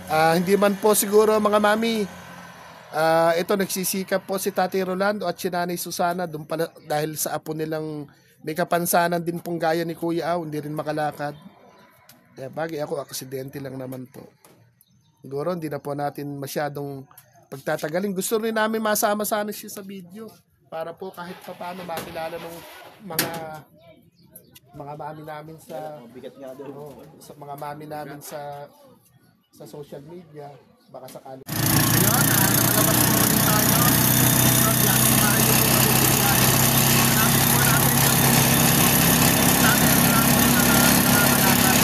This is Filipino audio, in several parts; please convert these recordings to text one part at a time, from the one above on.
Hindi man po siguro mga mami. Ito nagsisikap po si Tatay Rolando at si Nanay Susana doon pala, dahil sa apo nilang may kapansanan din pong gaya ni Kuya Aw, hindi rin makalakad. Kaya bagay ako, aksidente lang naman po. Siguro hindi na po natin masyadong pagtatagalin. Gusto rin namin masama sana siya sa video para po kahit pa paano makilala ng mga mami namin sa sa mga mami namin sa social media, baka sakali. Ayun, nakalabas po ulit tayo. So, yan, kumain po kami bigyan. Hanapin po natin yung natin lang na nangangalakad.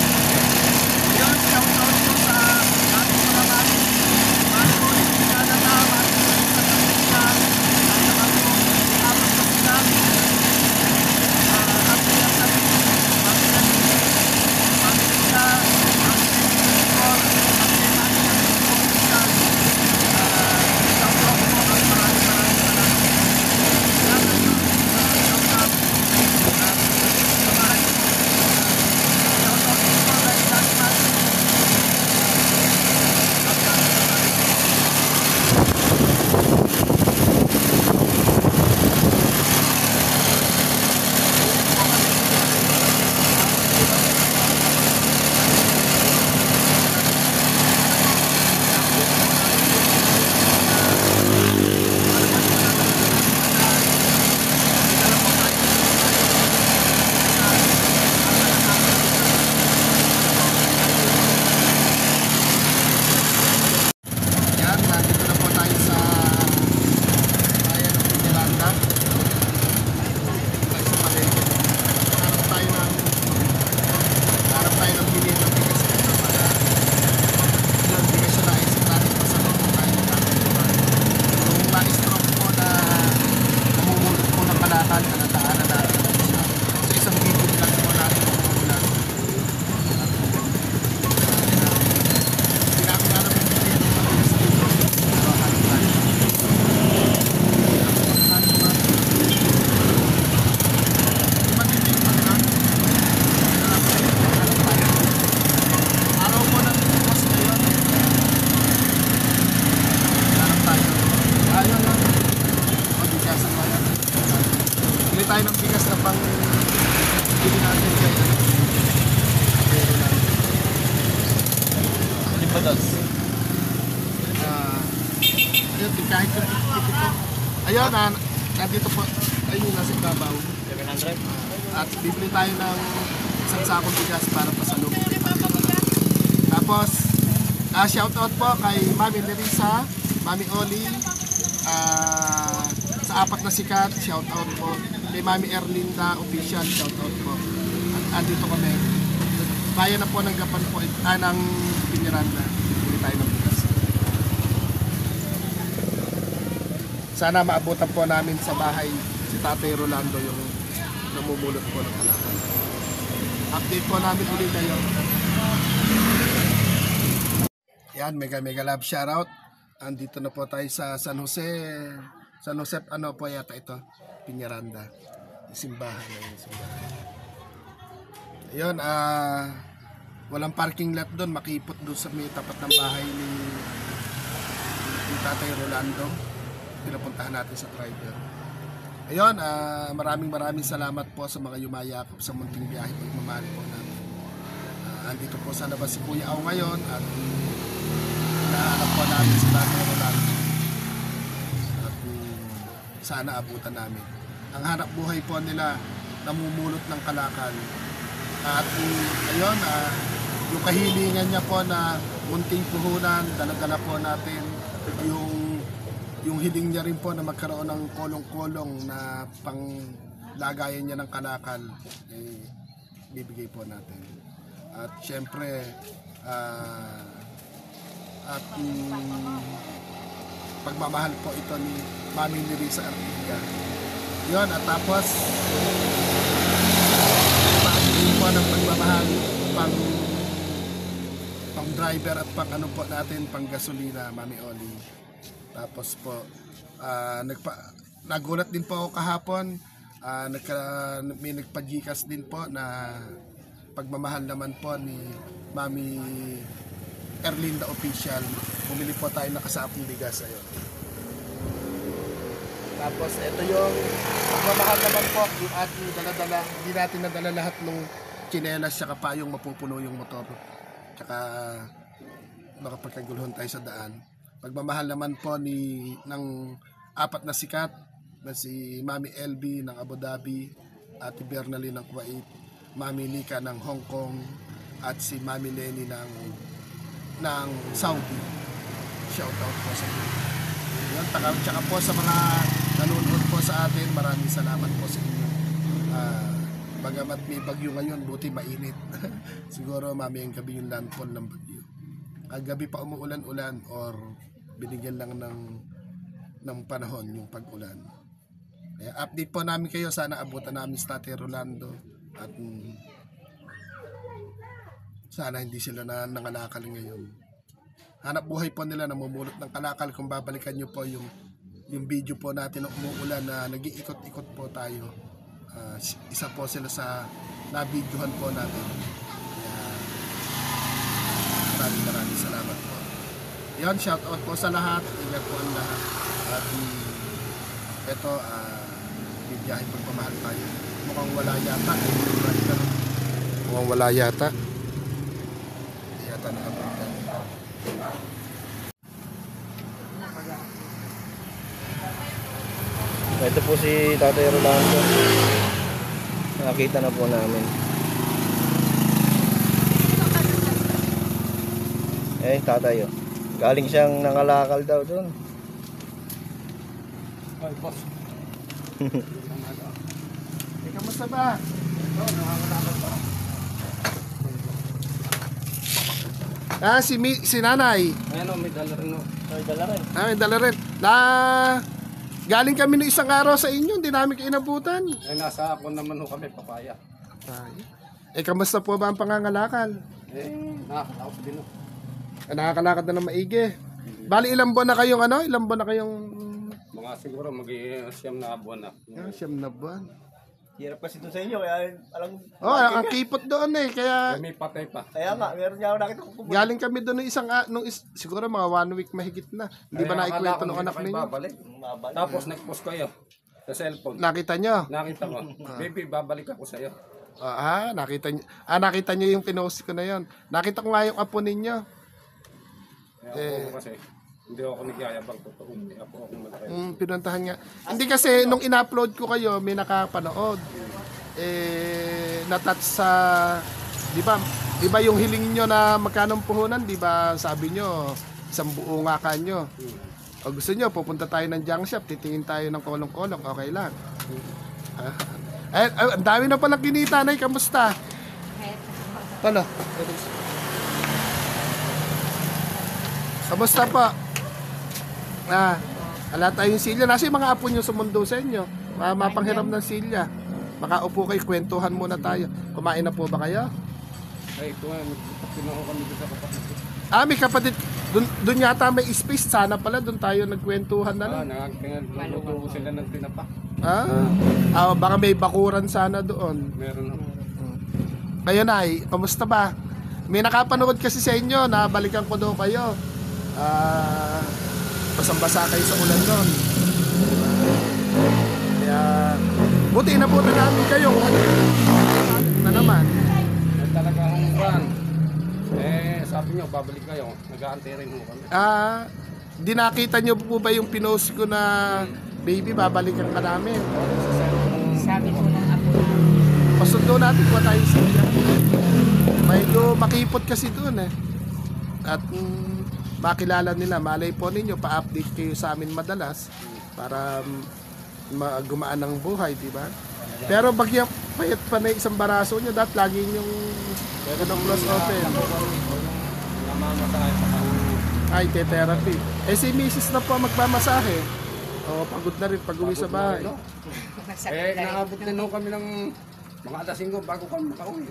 Ayun, shout out po sa ating mga mami. Mami po, hindi na nalaman. Sa kapitsa, nasa po, tapos sa silang. Happy lang kami. Mami lang kami. Mami sila. Mami Nicole. Mami Mami kami po. Tayo ng bigas na pang bili natin kayo. Limpadas. Ayun, kahit yung ito. Ayun, nandito po. Ayun, nasa Davao. 700. At bibili tayo ng isang sakong bigas para pasalubong. Tapos, shout out po kay Mami Nerissa, Mami Oli, sa apat na sikat, shout out po. Kay Mami Erlinda, official, shout out po. At andito kami. Bayan na po ng Gapan po, ng Piñaranda. Bili tayo ng bigas. Sana maabutan po namin sa bahay si Tatay Rolando yung namumulot po ng kalakal. Update po namin ulit kayo. Yan, mega love shoutout. Andito na po tayo sa San Jose. San Jose, ano po yata ito? Piñaranda. Simbahan na yung simbahan. Ayun, walang parking lot doon. Makipot doon sa may tapat ng bahay ni Tatay Rolando. Pinapuntahan natin sa driver. Ayun, maraming salamat po sa mga yumayakap sa munting biyahe pagmamahal po namin. Andito po sa labas si Kuya Aw ngayon at hinahanap po namin si Tatay Rolando. At sana abutan namin. Ang hanap buhay po nila namumulot ng kalakal. At ayun, yung kahilingan niya po na munting puhunan, dala-dala po natin yung hiling niya rin po na magkaroon ng kolong-kolong na panglagayan niya ng kalakal, bibigay po natin. At syempre, pagmamahal po ito ni Mami Nerissa Artiga. Yun, at tapos pag-ibig po ng pagmamahal pang driver at pang ano po natin, pang gasolina, Mami Oli. Tapos po nagulat din po ako kahapon, may nagpa-Gcash din po na pagmamahal naman po ni Mami Erlinda Official. Bumili po tayo ng kasapong bigas. Ayun. Tapos ito yung magmamahal naman po yung ating dala-dala. Hindi natin nadala lahat ng tsinelas tsaka payong mapupuno yung motor. Tsaka makapagkaguluhan tayo sa daan. Magmamahal naman po ng 4 na sikat na si Mami LB ng Abu Dhabi, Ate Bernally ng Kuwait, Mami Nika ng Hong Kong, at si Mami Lenny ng Saudi. Shout out po sa inyo. Yun, tsaka po sa mga nanonood po sa atin, maraming salamat po sa inyo. Bagamat may bagyo ngayon, buti mainit. Siguro mamayang gabi yung landfall ng bagyo. Gabi pa umuulan-ulan or binigyan lang ng panahon yung pag-ulan. Kaya update po namin kayo, sana abutan namin sa Tatay Rolando at sana hindi sila nangangalakal ngayon. Hanap buhay po nila, namumulot ng kalakal. Kung babalikan nyo po yung video po natin ng umuulan na nag-iikot-ikot po tayo. Isa po sila sa nabidyohan po natin. Kaya maraming salamat po. Yan, shout out po sa lahat. Ingat po ang lahat. At ito, bibiyahe pagpamahal tayo. Mukhang wala yata. Mukhang wala yata. Yata nakapunta. Ito po si Tatay Rolando. Nakita na po namin. Tatay, oh. Galing siyang nangalakal daw doon. Ay, boss. Kamusta ba? Ito, nangangalakal pa. Si nanay. Ayan o, may dala rin o. May dala rin. May dala rin. Galing kami no isang araw sa inyo, hindi namin kayo inabutan. Nasa ako naman ho kami, papaya. Kamusta po ba ang pangangalakal? Nakakalakad din o. Nakakalakad na ng maigi. Bali, ilang buwan na kayong Ilang buwan na kayong... Mga siguro mag-siyam na buwan na. Siyam na buwan. Hirap kasi doon sa inyo, kaya alam ang kipot doon kaya... May patay pa. Kaya nga, meron niya ako nakita ko. Galing kami doon ng siguro mga 1 week mahigit na. Hindi ba naikwento ng anak ninyo? Tapos nag-post kayo sa cellphone. Nakita nyo? Nakita ko. Baby, babalik ako sa'yo. Nakita nyo yung pinost ko na yon. Nakita ko nga yung apo ninyo. Kaya ako kasi, hindi ako nagyayabang totoo. Hindi ako malaki. Pinuntahan nga. Hindi kasi nung in-upload ko kayo, may nakapanood. Natouch sa, di ba yung hiling nyo na magkano puhunan, di ba sabi nyo, isang buo nga kanyo. O gusto nyo, pupunta tayo ng junk shop, titingin tayo ng kolong-kolong, okay lang. Ang dami na palang kinita, Nay, kamusta? Pala. Kamusta po? Ala tayong silya. Nasa yung mga apo nyo sumundo sa inyo. Mapanghiram ng silya. Makaupo kayo, kwentuhan muna tayo. Kumain na po ba kayo? Ay, ito nga, pinuho kami doon sa kapatid. May kapatid. Doon yata may space. Sana pala doon tayo nagkwentuhan na lang. Nagluto sila ng tinapa. Baka may bakuran sana doon. Meron na. Kayo, Nay, kamusta ba? May nakapanood kasi sa inyo na balikan ko daw kayo. Basang-basa kayo sa ulan doon. Kaya buti na namin kayo. Na naman. Talaga akong ban. Sabi nyo, babalik kayo. Nag-aantay rin mo kami. Di nakita nyo po ba yung pinost ko na baby, babalikan ka namin? Sabi ko ng apo. Pasundo natin kung tayo sa iya. Medyo makipot kasi doon At makilala nila, malay po ninyo, pa-update kayo sa amin madalas para gumaan ang buhay, di ba? Pero bagya payat pa na isang baraso nyo, dahil lagi yung close open. Ay, therapy. Si Mrs. na po magmamasahe. Pagod na rin pag-uwi sa bahay. Naabot din kami ng mga alas 5 bago kami makauwi.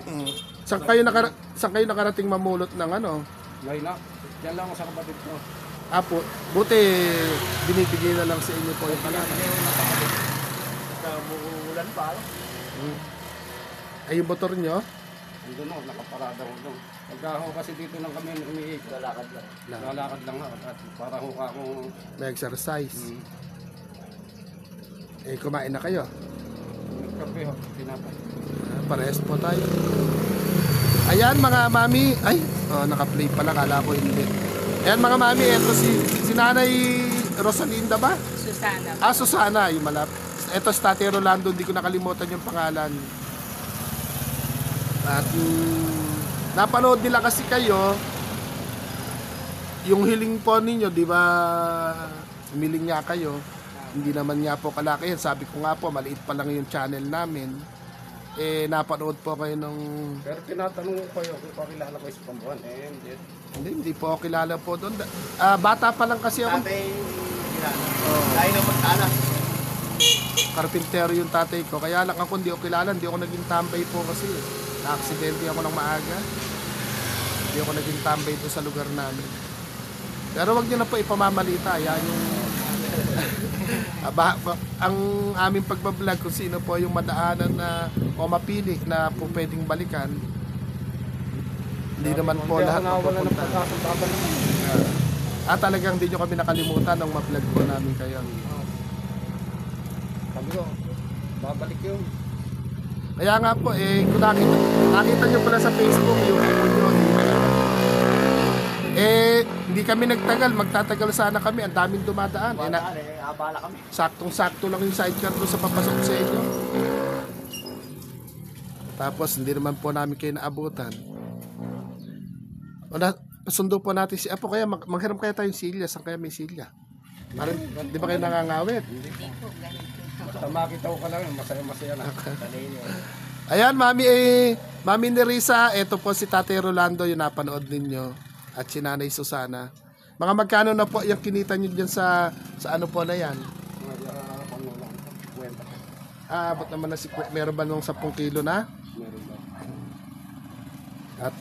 Saan kayo nakarating mamulot ng Ngayon na. Diyan lang ako sa kapatid ko. Buti binibigay na lang sa inyo po yung kalakal. Namuulan pa. Ay, yung motor nyo? Andun o, nakaparada ko doon. Pagka ako kasi dito lang kami umiikot. Lalakad lang. Lalakad lang ako at para hukha akong May exercise. Eh, kumain na kayo. kape ho, tinapay. Parehas po tayo. Ayan mga mami. Ay, naka-play pala. Kala ko hindi. Ayan mga mami. Ito si Nanay Rosalinda ba? Susana. Susana. Yung malap. Ito si Tatay Rolando. Hindi ko nakalimutan yung pangalan. At napanood nila kasi kayo. Yung hiling po ninyo, di ba? Humiling nga kayo. Hindi naman nga po kalaki yan. Sabi ko nga po, maliit pa lang yung channel namin. Eh, napanood po kayo nung... Pero tinatanong ko kayo kung pakilala ko sa Pambuan. Hindi po ako kilala po doon. Bata pa lang kasi ako. Tatay, dahil ng magtanas. Karpintero yung tatay ko. Kaya lang ako hindi ako kilala. Hindi ako naging tambay po kasi. Na-aksidente ako ng maaga. Hindi ako naging tambay po sa lugar namin. Pero wag niyo na po ipamamalita. Yan yung... ang aming pagbablog kung sino po yung madaanan na o mapili na po pwedeng balikan. Hindi naman po lahat wala ng mapupunta. pagkakong babalik. Talagang hindi nyo kami nakalimutan nung ma-vlog po namin kayo. Sabi ko, babalik yun. Kaya nga po, kung nakita nyo pala sa Facebook yung ano nyo, hindi kami nagtagal, magtatagal sana kami, ang daming dumadaan. Abala kami. Saktong-sakto lang yung sidecar doon sa papasok sa inyo. Tapos hindi naman po namin kayo naabutan. Pasundo po natin si Apo, kaya maghiram kaya tayong silya. Saan kaya may silya? Parang, di ba kayo nangangawit? Hindi po, ganito. Basta makita ko ka lang, masaya-masaya na. Ayan, Mami ni Risa, ito po si Tatay Rolando, yung napanood ninyo. At si Nanay Susana. Mga magkano na po yung kinita nyo dyan sa ano po na yan? Ba't naman na meron ba nung 10 kilo na? Meron ba? At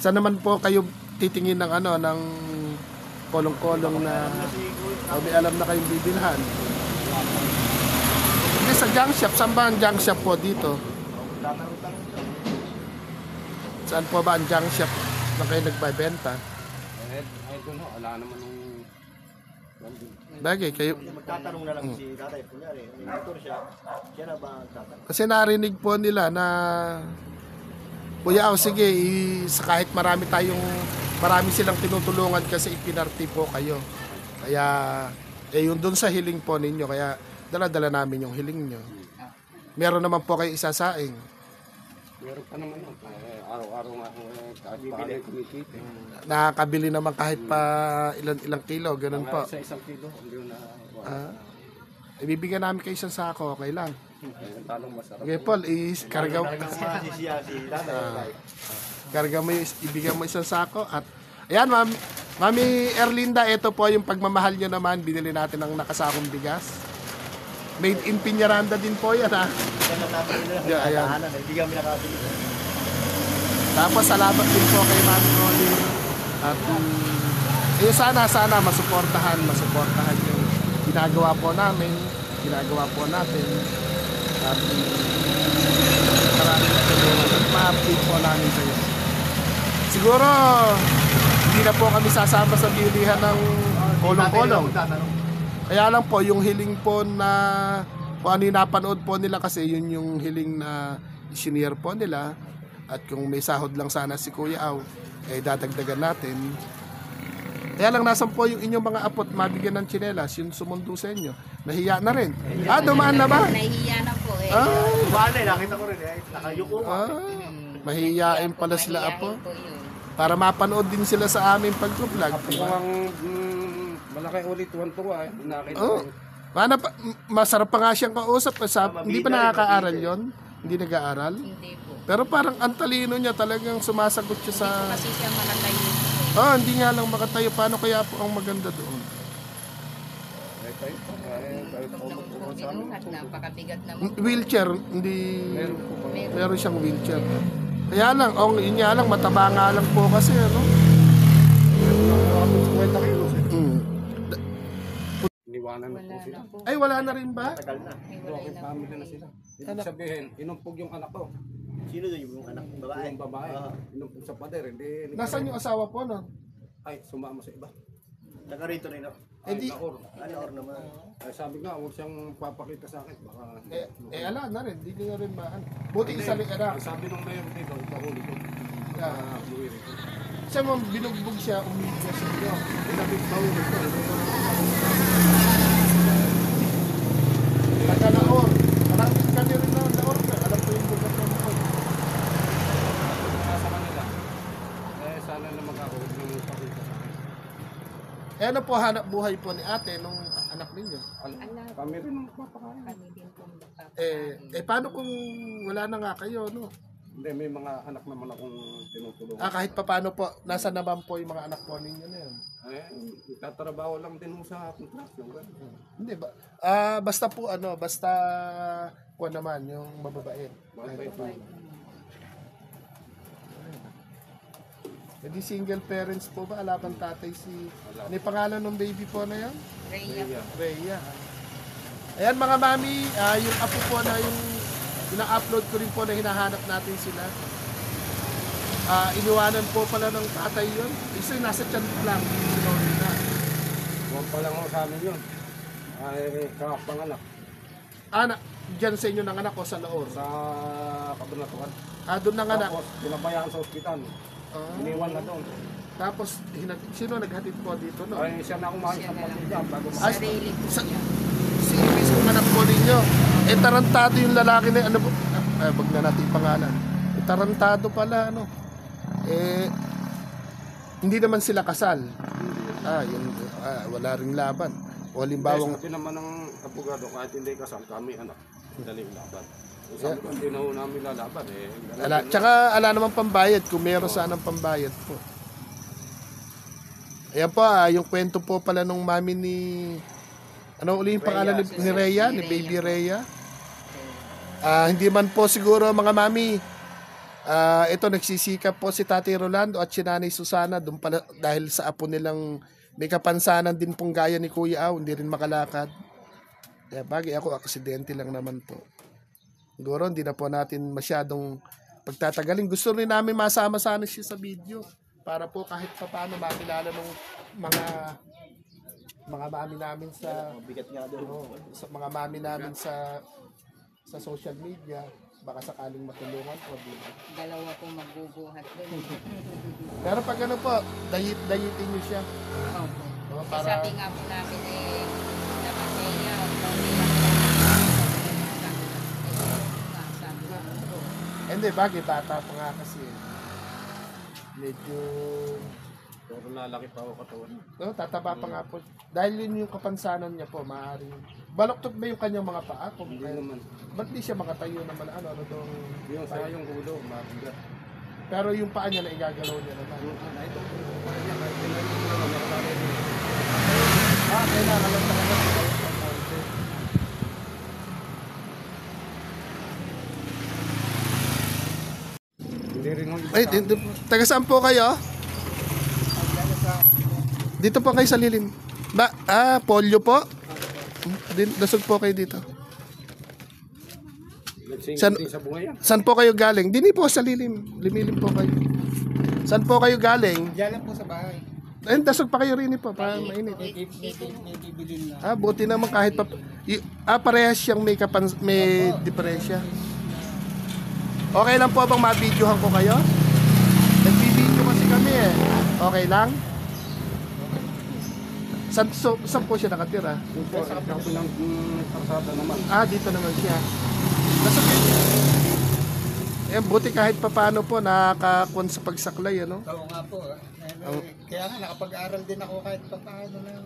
saan naman po kayo titingin ng ano, ng kolong-kolong na may alam na kayong bibilhan? Hindi sa junk shop. Saan ba ang junk shop po dito? Saan po ba ang junk shop na kayo nagbabenta? Ay doon ho, ala naman nung... Bagay, kayo... Magtatanong na lang si tatay. Kunyari, motor siya. Siya na ba magtatanong? Kasi narinig po nila na... Kuya, sige, kahit marami silang tinutulungan kasi ipinarty po kayo. Kaya, yun dun sa hiling po ninyo, kaya dala-dala namin yung hiling nyo. Meron naman po kayo isasaing. Meron pa naman yun. Araw-araw nga ako kahit paano yung kumikita. Nakakabili naman kahit pa ilang kilo, ganun po. Sa 1 kilo, hindi na... Ibibigyan namin kayo isang sako, okay lang. Talong masarap. Okay, Paul, karga mo ibigyan mo isang sako. At ayan, Mami Erlinda, ito po yung pagmamahal nyo naman. Binili natin ng nakasakong bigas. Made in Piñaranda din po yan, ha. Yeah, ayan. Hindi kami nakabili. Tapos salamat din po kay Mami Rolly. At sana masuportahan yung ginagawa po natin. At maraming tulungan at ma-update po namin sa iyo. Siguro hindi na po kami sasama sa bilihan ng kolong-kolong. Kaya lang po yung hiling po na kung ano yung napanood po nila kasi yun yung hiling na isinare po nila. At kung may sahod lang sana si Kuya Aw, dadagdagan natin. Kaya lang nasan po yung inyong mga apot mabigyan ng tsinelas, yung sumundo sa inyo. Nahiya na rin. Dumaan na ba? Nahihiya na po eh. Dumaan na, nakita ko rin nakayuko. Mahihiyain pala sila apo. Mahihiyain po yun. Para mapanood din sila sa aming pag-vlog. Kung ang malaki ulit tuwan-tuwa, nakita Oh. ko. Masarap pa nga siyang kausap. Hindi pa nakaka-aral yon? Hindi nag-aaral? Hindi po. Pero parang ang talino niya, talagang sumasagot siya sa... Kasi siya makatayo. Hindi nga lang makatayo. Paano kaya po ang maganda doon? At napakabigat naman. Wheelchair, hindi... Meron siyang wheelchair. Kaya lang, yun nga lang, mataba nga lang po kasi, ano? Iniwanan na po Wala sila. na po. Ay, wala na rin ba? Tagal na. Ay, wala na po. Family na sila. Ibig sabihin, inumpog yung anak ko. Sino doon yung anak ng babae? Yung babae. Ah, Inumpong sa pader, hindi. Nasaan yung asawa po, no? Ay, sumama sa iba. taga rito rin ako. Eh, di, Naor. Ano or naman? Ay, sabi nga, huwag siyang papakita sa akin. Baka... ala na rin, hindi nyo rin maan. Buti isa rin anak. Ang sabi nung mayor dito, ipahuli ko. Ah. Umuwi rito. Siya mo, binugbog siya, umigil sa inyo. Pinabig bahuli ko. Taga-Naor. Parang kami rin na Naor. Alam ko yung bugat ng Naor. Sa kanila. Eh, sana na magkakaroon ng pakita sa akin. Eh ano po hanap buhay po ni ate nung anak ninyo? Anak, Kami rin ang papakain. kami din po magpapakain. Paano kung wala na nga kayo, no? Hindi, may mga anak naman akong tinutulungan. Kahit pa paano po, nasa naman po yung mga anak po ninyo na yun? Eh, tatrabaho lang din mo sa construction. Hindi ba? Basta po basta po naman yung mababait. Bakit po? Hindi single parents po ba? Alaban tatay si... Ano yung pangalan ng baby po na yan? Rhea, Rhea. Ayan mga mami, yung apo po na yung ina-upload ko rin po na hinahanap natin sila. Iniwanan po pala ng tatay yun. Isa yung nasa tiyan lang. Sinori na. Huwag pa lang ho sa amin yun. Ay, kapanganak. Diyan sa inyo nanganak o sa Laor? Sa Kabunatuan. Doon nanganak. Tapos, pinabayaan sa ospital. Iniwan na doon. Tapos, sino naghatid po dito? No? Ay, siya na kumain Siya sa na lang. pagkita bago sarili po sa- niya. Si mismo anak po ninyo. Tarantado yung lalaki na ano po. Wag na natin yung pangalan. Tarantado pala hindi naman sila kasal. Wala ring laban. O halimbawang Sabi naman ng abogado, kahit hindi kasal kami, anak, daling laban. Sabi ko, hindi na ho namin lalaban. tsaka ala naman pambayad kung meron sanang pambayad po. Ayan po, yung kwento po pala nung mami ni ano uli yung pangalan ni Rhea, ni Baby Rhea. Hindi man po siguro mga mami, ito nagsisikap po si Tati Rolando at si Nanay Susana doon pala dahil sa apo nilang may kapansanan din pong gaya ni Kuya Aw, hindi rin makalakad. Kaya bagay ako, aksidente lang naman po. Siguro hindi na po natin masyadong pagtatagalin. Gusto rin namin masama sana siya sa video para po kahit pa paano makilala ng mga mami namin sa Bigat nga doon. sa mga mami namin sa social media, baka sakaling matulungan po, di ba? Dalawa po magbubuhat doon. Pero pag ano po, dayitin niyo siya. Opo. No, Para... para Sabi nga po namin naman niya, sabi nga po. hindi, bagay bata pa nga kasi. Medyo Pero nalaki pa ako katawan. tataba pa nga po. Dahil yun yung kapansanan niya po, maaaring baloktot ba yung kanyang mga paa? Kung Hindi naman. ba't di siya makatayo naman ano dong Yung sa yung ulo, mabigat. pero yung paa niya na igagalaw niya naman. Yung ito, parang niya, kahit tinayin ko lang, nakakali rin. Kailangan lang talaga ng konti. Hindi rin ho iba Ay, sa amin. taga saan po kayo? Dito po kayo sa lilim. Polio po? Nasog po kayo dito. Nagsingit sa bunga yan. Saan po kayo galing? Dini po sa lilim. Limilim po kayo. Saan po kayo galing? Diyan lang po sa bahay. Dasog pa kayo rin po para mainit. May bibilin na. Buti naman kahit pa parehas siyang may diferensya. Okay lang po bang ma-videohan ko kayo? Nag-video kasi kami Okay lang? Saan po siya nakatira? Yung po, sa kabilang karsada naman. Dito naman siya. Nasaan buti kahit pa paano po nakakakon sa pagsaklay, ano? Oo nga po. Kaya nga nakapag-aral din ako kahit pa paano na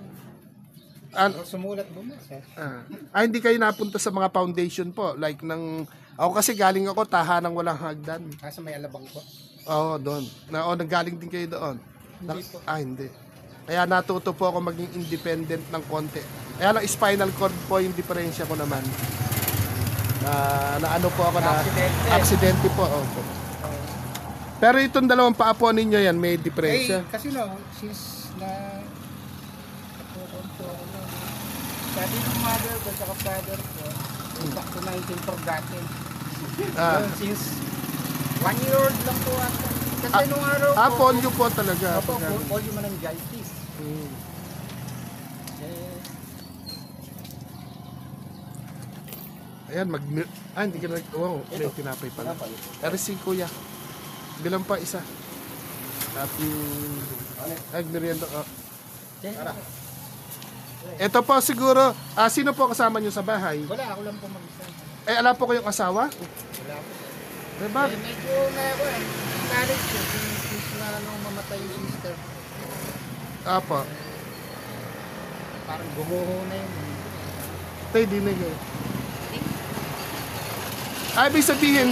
sumulat bumasa. Hindi kayo napunta sa mga foundation po, like ako kasi galing ako tahanang walang hagdan. Kasi may alabang po. Oo, doon. Nanggaling din kayo doon. Hindi po. Hindi. Kaya natuto po ako maging independent ng konti. Kaya lang spinal cord po yung diferensya ko naman. Na ano po ako na aksidente po. Opo. Pero itong dalawang paa po ninyo yan, may diferensya. Kasi since sabi ng mother ko sa father ko, back to 19 forgotten. Since 1 year old lang po ako. Kasi nung araw po, polio po talaga. opo, Pag ganun. polio meningitis. Mm. Eh, Ayan, hindi ka na, wow, may tinapay pala. Pero si kuya, bilang pa isa. At yung, merienda. Ito po siguro, sino po kasama nyo sa bahay? wala, ako lang po mag-isa. Alam po kayong asawa? Wala po. Diba? Medyo knowledge ko, since na nung mamatay yung sister, Apo. parang gumuho na yun. Tayo dinig eh. Ibig sabihin,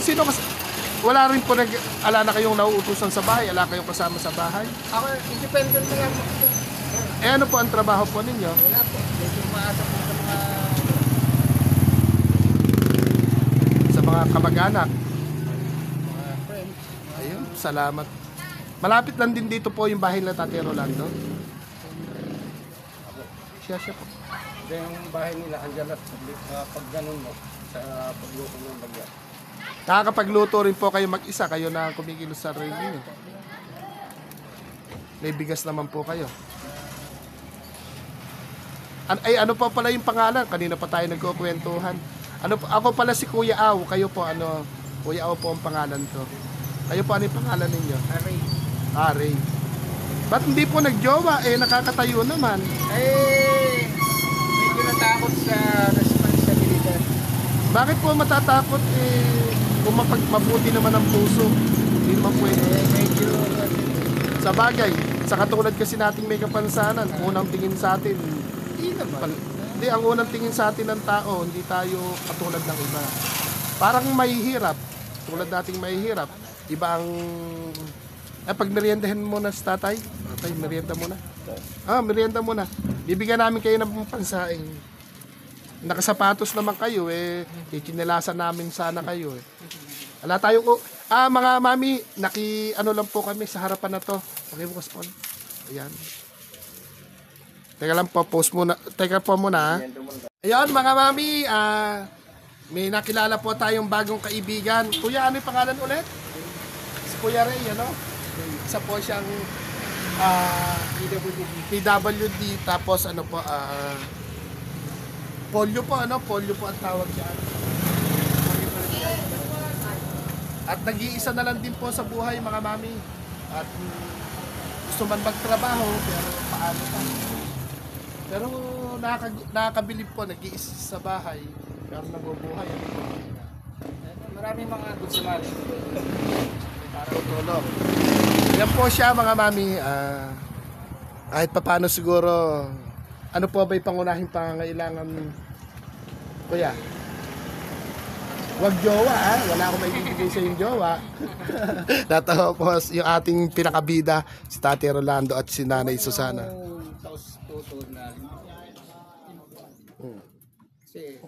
wala rin po ala na kayong nauutusan sa bahay, ala kayong kasama sa bahay. Ako, independent na lang ako. Ano po ang trabaho po ninyo? Wala po. Medyo umaasa po Sa mga kamag-anak. mga friends. Ayun, salamat. Malapit lang din dito po yung bahay na Tatay Rolando. Siya po. Hindi, yung bahay nila, andyan at pag ganun mo, sa pagluto ng bagya. Nakakapagluto rin po kayo mag-isa, kayo na kumikilos sa sarili niyo. May bigas naman po kayo. Ano pa pala yung pangalan? Kanina pa tayo nagkukwentuhan. Ako pala si Kuya Aw, kayo po Kuya Aw po ang pangalan to. Kayo po ano yung pangalan ninyo? Aray. Ray. Ba't hindi po nagjowa? Nakakatayo naman. Medyo natakot sa responsibilidad. Bakit po matatakot kung mabuti naman ang puso? Hindi naman pwede. Medyo Sa bagay, sa katulad kasi nating may kapansanan, unang tingin sa atin, hindi naman. hindi, ang unang tingin sa atin ng tao, hindi tayo katulad ng iba. Parang mahihirap, tulad nating mahihirap. Iba ang... pag meriendahin mo na sa tatay, merienda muna. Merienda muna. Bibigyan namin kayo ng pansaing. Nakasapatos naman kayo, ikinelasan namin sana kayo. Wala tayong... mga mami, lang po kami sa harapan na to. Okay, bukas po. Ayan. Teka lang po, post muna. Teka po muna. Ayan, mga mami, may nakilala po tayong bagong kaibigan. Kuya, ano yung pangalan ulit? Si Kuya Ray, ano? Isa po siyang PWD. Tapos ano po, polio po, polio po ang tawag dyan. At nag-iisa na lang din po sa buhay, mga mami. At gusto man magtrabaho, pero paano pa? Pero nakakabilib po, nag-iisa sa bahay, pero nabubuhay. Maraming mga good Samari. Tutulong. Yan po siya, mga mami. Kahit papaano siguro, ano po ba yung pangunahing pangangailangan, kuya? Huwag jowa, wala akong maibibigay sa yung jowa. Natawa po yung ating pinakabida, si Tatay Rolando at si Nanay Susana. Tapos tutulog na. Kasi,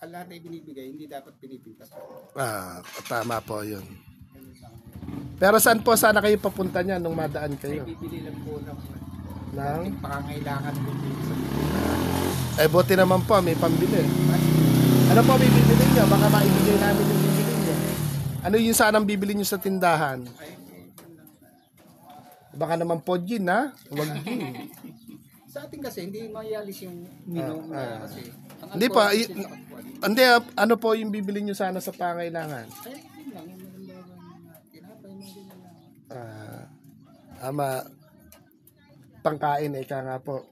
ang lahat na ibinibigay, hindi dapat pinipintas. Tama po yun. Pero saan po sana kayo papunta niya nung madaan kayo? Bibili lang po ng Nang? pangangailangan po dito sa Buti naman po, may pambili. Ano po bibili niyo? Baka maibigay namin yung bibili niyo. Ano yung sanang bibili niyo sa tindahan? Baka naman po gin, ha? Huwag gin. Sa atin kasi, hindi mayalis yung minom na kasi. Ang Hindi pa, alcohol kasi sa kapwa. hindi, ano po yung bibili niyo sana sa pangailangan? Ay, yun lang, yung maramdaman na tinapay mo din na. Ama, pangkain, ika nga po.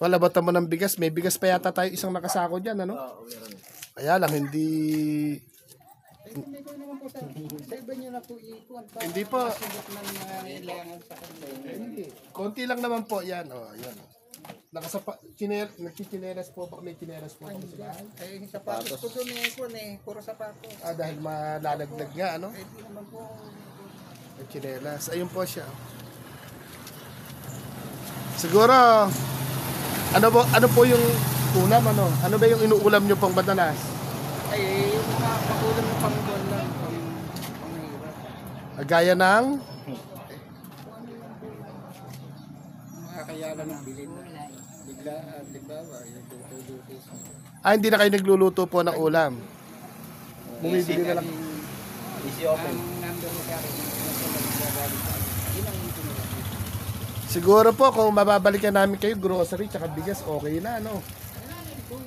Wala ba tamo ng bigas? May bigas pa yata tayo isang nakasako dyan, ano? Kaya lang, hindi... Hindi ko naman po sa iba nyo na po ikuan pa. Hindi po. Sagot ng mga kailangan sa kanila. Hindi. Konti lang naman po, yan. Yan. Nagchichinelas po ba? May chinelas po kami sa bahay. Ay, yung sapatos ko doon puro sapatos. Dahil malalaglag nga, ano? Ay, di naman po. May chinelas. Ayun po siya. Siguro, ano po yung ulam, ano? Ano ba yung inuulam nyo pang madalas? Ay, yung mga pakulang ng pangbuan lang. Panghirap. Gaya ng... Mga kayalan ng bilin. Bigla, di ba, yung tutulutis. Hindi na kayo nagluluto po ng ulam. bumibili na lang. Easy open. Ang number mo sa akin, yun ang itinulat. Siguro po kung mababalikan namin kayo, grocery tsaka bigas, okay na, no? Kung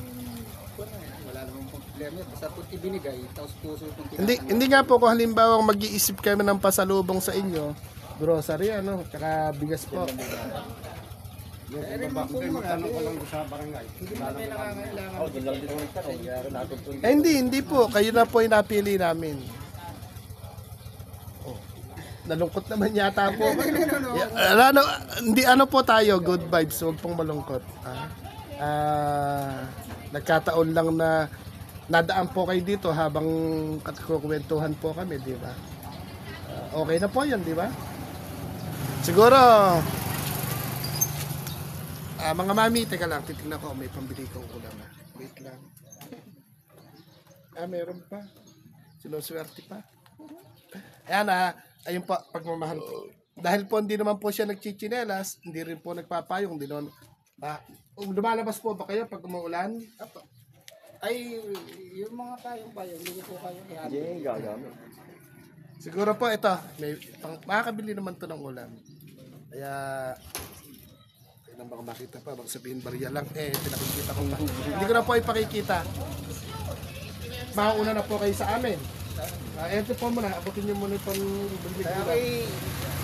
wala namang problema, basta po ibinigay, tapos puso itong Hindi nga po kung halimbawa mag-iisip kami ng pasalubong sa inyo, grocery, ano, tsaka bigas po. Magtanong ko lang sa barangay. Hindi na may nakakailangan. Oh, doon lang din ulit tanong. Kaya natutuloy. Hindi po. Kayo na po yung napili namin. Oh, nalungkot naman yata po. Ano, hindi ano po tayo, good vibes, huwag pong malungkot. Nagkataon lang na nadaan po kayo dito habang kukwentuhan po kami, di ba? Okay na po yun, di ba? Siguro, mga mami, teka lang, titignan ko, may pambili ko ulam na. Wait lang. Meron pa. Sinuswerte pa. Ayan ayun po, pagmamahal ko. Dahil po hindi naman po siya nagchichinelas, hindi rin po nagpapayong, hindi naman, lumalabas po ba kayo pag umuulan? Ay, yung mga payong-payong, hindi ko kayo kaya. Hindi, gagamit. Siguro po ito, makakabili naman to ng ulam. Kaya, kailan baka makita pa, baka sabihin barya lang, pinakikita ko pa. Hindi ko na po ipakikita. Makauna na po kayo sa amin. Ito po muna, abutin nyo muna itong bili Kaya ko. kay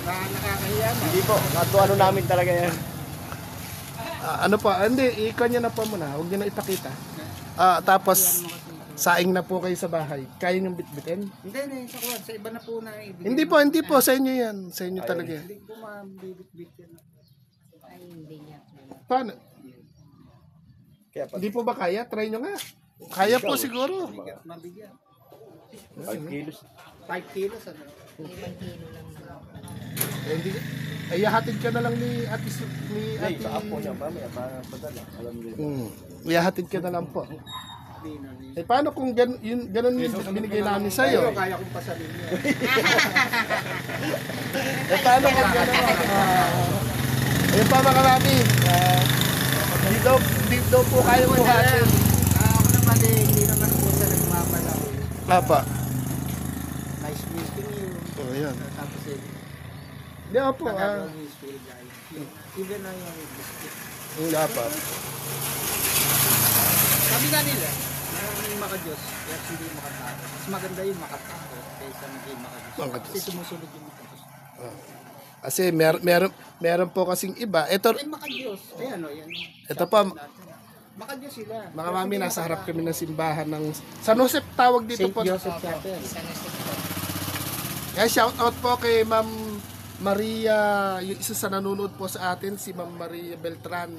nakakahiya na. Hindi po. Ano namin talaga yan. Ano po, hindi, ikon nyo na po muna, huwag nyo na ipakita. Tapos, saing na po kayo sa bahay. Kaya nyo bitbitin? Hindi, sa kuwan, sa iba na po na ibigay. Hindi po, sa inyo yan. Sa inyo talaga yan. Hindi ko mabibit-bit yan. Ay, hindi niya. Paano? Kaya pa. Hindi po ba kaya? Try nyo nga. Kaya po siguro. Mabigyan. 5 kilos. 5 kilos, ano? 5 kilo lang naman. Hindi. Ay, hatid ka na lang ni Ate ni Hey, Ate. sa apo niya, mamaya, padala. Alam niyo. Iyahatid ka na lang po. Hindi na. Paano kung ganun yung binigay namin sa iyo? Pero kaya kong pasalin niya. Paano kung ganun? Ayun pa mga mami. Hindi daw po kayo buhatin. Ako naman hindi naman po sa nagmamalaw. Papa. Nice meeting you. Oh, yan. Tapos Hindi po. Tagalog is real guys. Even na yung biscuit. Papa. Sabi nga nila, maraming makadiyos, kaya hindi makatao. Mas maganda yung makatao kaysa hindi makadiyos. Kasi sumusunod yung makadiyos. Kasi meron po kasing iba. Ito Ay, makadiyos. Ayan o, yan. Ito pa, Makadiyos sila. mga mami, nasa harap kami ng simbahan ng San Jose tawag dito St. po. Joseph Chapel. Isa na siya. Kaya shout out po kay Ma'am Maria, yung isa sa nanonood po sa atin, si Ma'am Maria Beltran.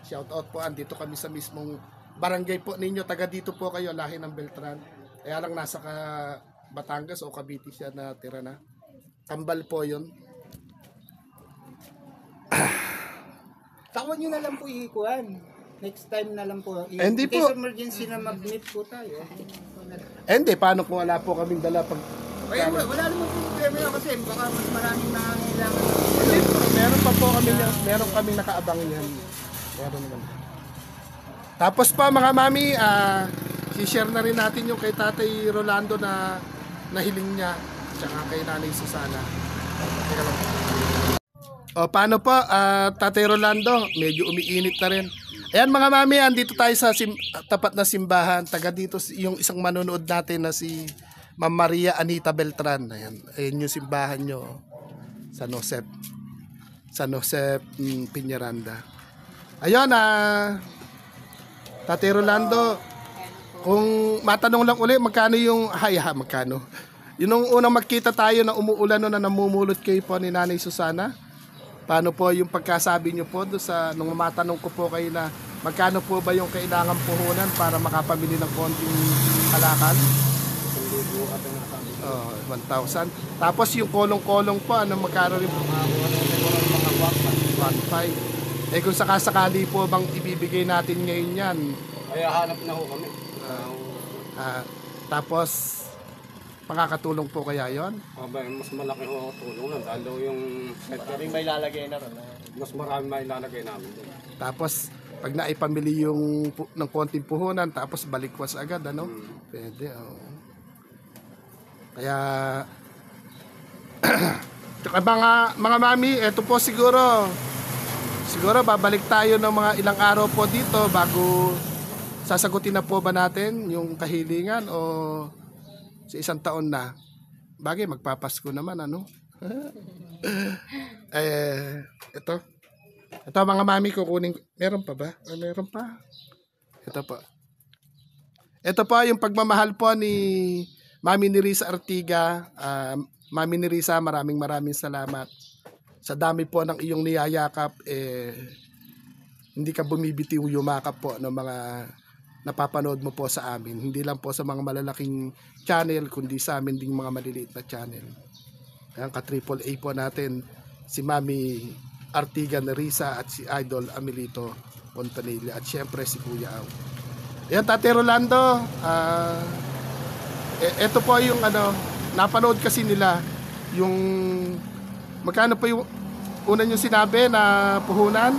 Shout out po, andito kami sa mismong barangay po ninyo, taga dito po kayo, lahi ng Beltran. Kaya lang nasa Batangas o Cavite siya na tira na. Kambal po yun. Tawan nyo na lang po ikuan. Next time na lang po. Hindi In case po. of emergency na mag-meet po tayo. Hindi, paano kung wala po kaming dala pag... Ay, wala namang problema yun kasi baka mas maraming nangangailangan. Hindi, meron kaming nakaabang yan. Meron naman. Tapos pa mga mami, si-share na rin natin yung kay Tatay Rolando na nahiling niya. Tsaka kay Nanay Susana. Teka lang. O, paano po, Tatay Rolando, medyo umiinit na rin. Ayan mga mami, andito tayo sa tapat na simbahan. Taga dito yung isang manonood natin na si Ma'am Maria Anita Beltran. Ayan yung simbahan nyo. San Josep. San Josep Piñaranda. Ayun, Tatay Rolando, kung matanong lang uli, magkano yung, magkano? Yun nung unang magkita tayo na umuulan no, na namumulot kayo po ni Nanay Susana. Paano po yung pagkasabi nyo po doon sa, nung matanong ko po kayo na magkano po ba yung kailangan puhunan para makapamili ng konting kalakal? 1,000. Tapos yung kolong-kolong po, ano magkano rin po? 1,500. Kung sakasakali po bang ibibigay natin ngayon yan? Kaya hanap na ho kami. Tapos, makakatulong po kaya yon? Mas malaki ho tulong lang. Dahil yung Maraming may lalagay na ron. mas marami may ilalagay namin doon. Tapos, pag naipamili yung ng konting puhunan, tapos balikwas agad, ano? Pwede, Kaya tsaka mga mami, eto po siguro babalik tayo ng mga ilang araw po dito bago sasagutin na po ba natin yung kahilingan o sa isang taon na. Bagay, magpapasko naman, ano? Ito. Ito mga mami, kukunin. Meron pa ba? Meron pa. Ito po. Ito po yung pagmamahal po ni Mami ni Risa Artiga. Mami ni Risa, maraming salamat. Sa dami po ng iyong niyayakap, hindi ka bumibitiw yumakap po ng mga napapanood mo po sa amin. Hindi lang po sa mga malalaking channel, kundi sa amin ding mga maliliit na channel. Ayan, ka-triple A po natin, si Mami Artiga na Risa at si Idol Amelito Pontanilla at syempre si Kuya Aw. Ayan, Tate Rolando, ito po yung napanood kasi nila yung magkano po yung una yung sinabi na puhunan.